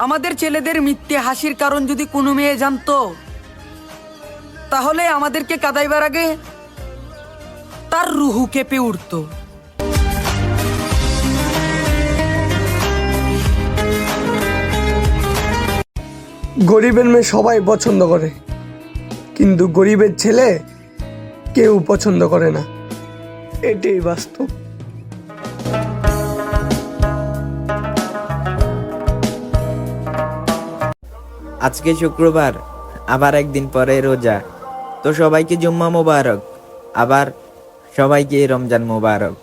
আমাদের ছেলেদের মিথ্যে হাসির কারণ যদি কোনো মেয়ে জানতো, তাহলে আমাদেরকে কাঁদাইবার আগে তার রুহু কেঁপে উঠত। গরিবের মেয়ে সবাই পছন্দ করে, কিন্তু গরিবের ছেলে কেউ পছন্দ করে না, এটাই বাস্তব। আজকে শুক্রবার, আবার একদিন পরে রোজা। তো সবাইকে জুম্মা মোবারক, আবার সবাইকে রমজান মোবারক।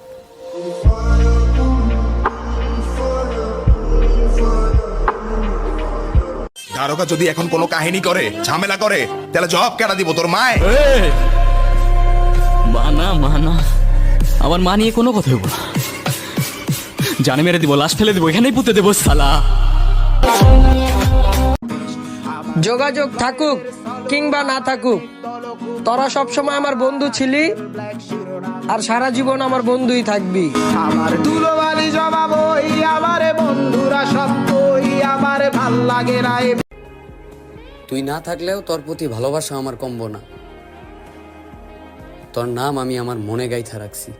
দারোগা যদি এখন কোনো কাহিনী করে, ঝামেলা করে, তাহলে জবাব কেনা দিব তোর মায়? মানা মানা আমার মা নিয়ে কোনো কথা বলবো না। জানে মেরে দিব, লাশ ফেলে দিব, এখানেই পুঁতে দেবো শালা। যোগাযোগ থাকুক কিংবা না থাকুক, তোরা সবসময় আমার বন্ধু ছিলি আর সারা জীবন আমার বন্ধুই থাকবি। আমার দুলোবালি জবাব ওই আমারে বন্ধুরা সব কই আমারে ভাল লাগে না। তুই না থাকলেও তোর প্রতি ভালোবাসা আমার কমবো না। তোর নাম আমি আমার মনে গাইথা রাখছি।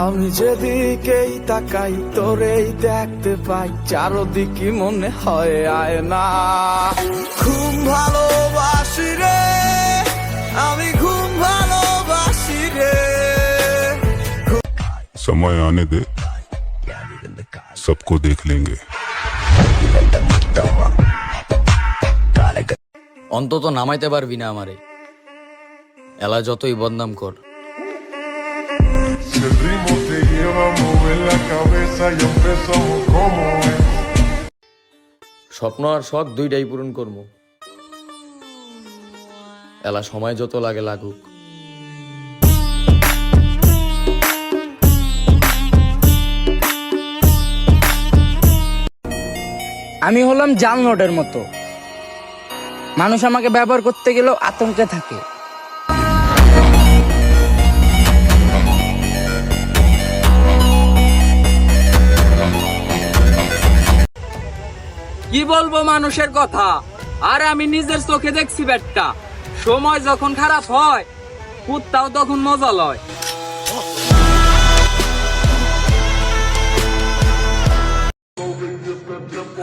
আমি যেদিকেই তাকাই তোরেই দেখতে পাই, চারদিকে মনে হয় আয় না। খুব ভালোবাসি রে আমি, খুব ভালোবাসি রে। समय आने दे, सबको देख लेंगे। অন্তত নামাইতে পারবি না আমারে, এলা যতই বদনাম কর। স্বপ্ন আর শখ দুইটাই পূরণ করবো, এলা সময় যত লাগে লাগুক। আমি হলাম জাল নোটের মতো, মানুষ আমাকে ব্যবহার করতে গেলেও আতঙ্কে থাকে। কি বলবো মানুষের কথা, আর আমি নিজের চোখে দেখছি ব্যাটটা। সময় যখন খারাপ হয়, কুত্তাও তখন মজা লয়।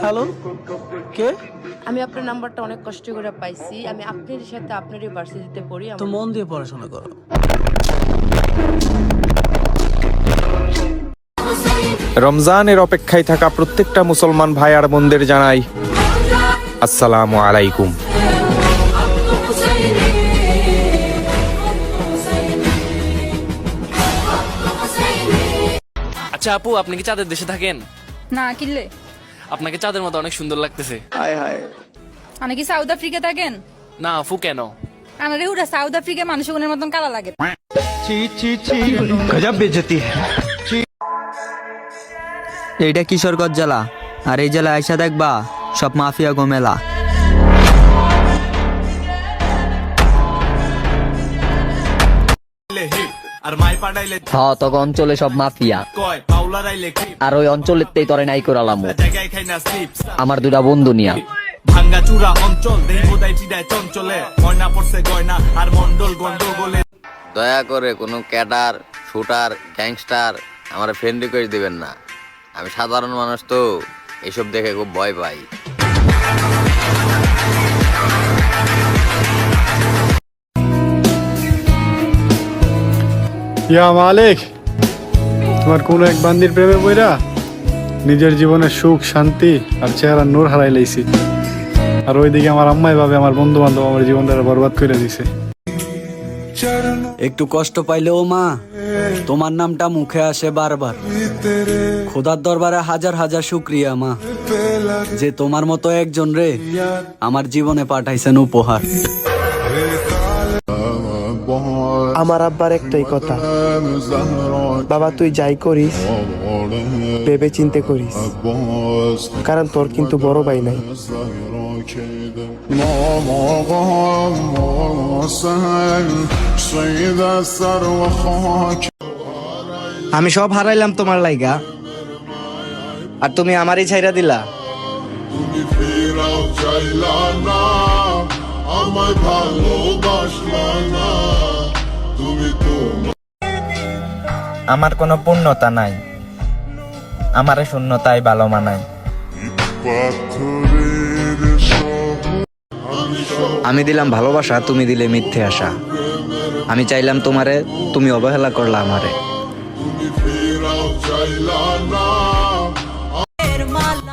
হ্যালো, কে? আমি আপনার নাম্বারটা অনেক কষ্ট করে পাইছি। আমি আপনার সাথে আপনার ইউনিভার্সিটিতে পড়ি। তো মন দিয়ে পড়াশোনা করো। রমজানের অপেক্ষায় থাকা প্রত্যেকটা মুসলমান ভাই আর বোনদের জানাই আসসালামু আলাইকুম। আচ্ছা আপু, আপনি কি চাঁদের দেশে থাকেন? না কিনলে আপনাকে চাঁদের মতো অনেক সুন্দর লাগতেছে। আপনি কি সাউথ আফ্রিকা থাকেন? না আপু, কেন? আমার ওরা সাউথ আফ্রিকায় মানুষগুলোর মতন কালা লাগে। এইটা কিশোরগঞ্জ জেলা, আর এই জেলা আইসা দেখবা সব মাফিয়া গোমেলা। হ্যাঁ, তখন অঞ্চলে সব মাফিয়া, আর ওই অঞ্চলের তোরে নাই করালাম আমার দুটা বন্ধু নিয়া। ভাঙ্গাচুরা অঞ্চল দেহদাই চিদায় চঞ্চলে, ময়না পড়ছে গয়না আর মন্ডল গন্ডগোলে। দয়া করে কোনো ক্যাডার, শুটার, গ্যাংস্টার আমার ফ্রেন্ড রিকোয়েস্ট দিবেন না। আমি সাধারণ মানুষ, তো এসব দেখে খুব ভয় পাই। ইয়া মালিক, তোমার কোন এক বান্দির প্রেমে পইরা নিজের জীবনের সুখ, শান্তি আর চেহারা নূর হারাই লাইছি। আর ওইদিকে আমার আম্মাই ভাবে আমার বন্ধু বান্ধব আমার জীবনটা বরবাদ করে দিছে। একটু কষ্ট পাইলেও মা, তোমার নামটা মুখে আসে বারবার। খোদার দরবারে হাজার হাজার শুকরিয়া মা, যে তোমার মতো একজন রে আমার জীবনে পাঠাইছেন উপহার। আমার আব্বার একটাই কথা, বাবা তুই যাই করিস ভেবে চিন্তে করিস, কারণ তোর কিন্তু বড় ভাই নাই। আমি সব হারাইলাম তোমার লাইগা, আর তুমি আমারই ছাইরা দিলা। আমার কোনো পূর্ণতা নাই, আমারে শূন্যতাই ভালো মানায়। আমি দিলাম ভালোবাসা, তুমি দিলে মিথ্যে আশা। আমি চাইলাম তোমারে, তুমি অবহেলা করলা আমারে।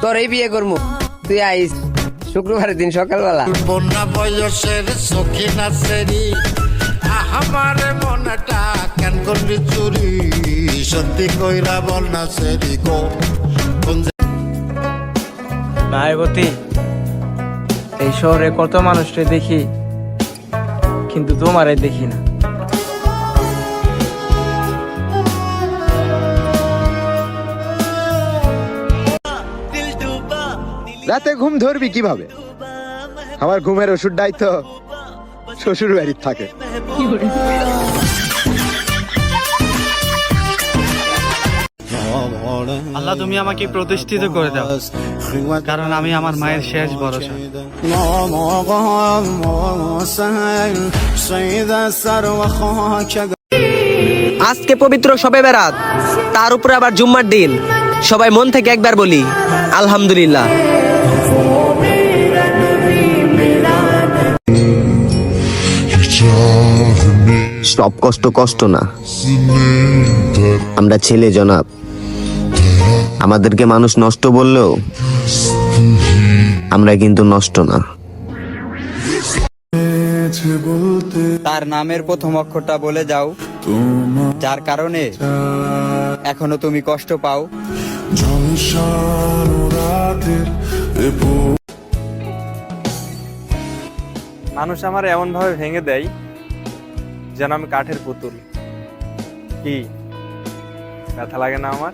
তোরই বিয়ে করবো, তুই আইস শুক্রবারের দিন সকালবেলা। বন্যা বয়সের সখী নাচেরি আমারে মনটা কেন করবি চুরি, সত্যি কইরা বল নাচেরি গো। মায়াবতী, এই শহরে কত মানুষকে দেখি, কিন্তু তোমারে দেখি না। রাতে ঘুম ধরবি কিভাবে? আমার ঘুমের ওষুধটাই তো শ্বশুর বাড়ির থাকে। আল্লাহ তুমি আমাকে প্রতিষ্ঠিত করে দাও, কারণ আমি আমার মায়ের শেষ ভরসা। আজকে পবিত্র শবে বেরাত, তার উপরে আবার জুম্মার দিন। সবাই মন থেকে একবার বলি আলহামদুলিল্লাহ। সব কষ্ট কষ্ট না, আমরা ছেলে জনাব। আমাদেরকে মানুষ নষ্ট বললেও আমরা কিন্তু নষ্ট না। তার নামের প্রথম অক্ষরটা বলে যাও, যার কারণে এখনো তুমি কষ্ট পাও। মানুষ আমার এমন ভাবে ভেঙে দেয় যেন আমি কাঠের পুতুল। কি ব্যথা লাগে না আমার?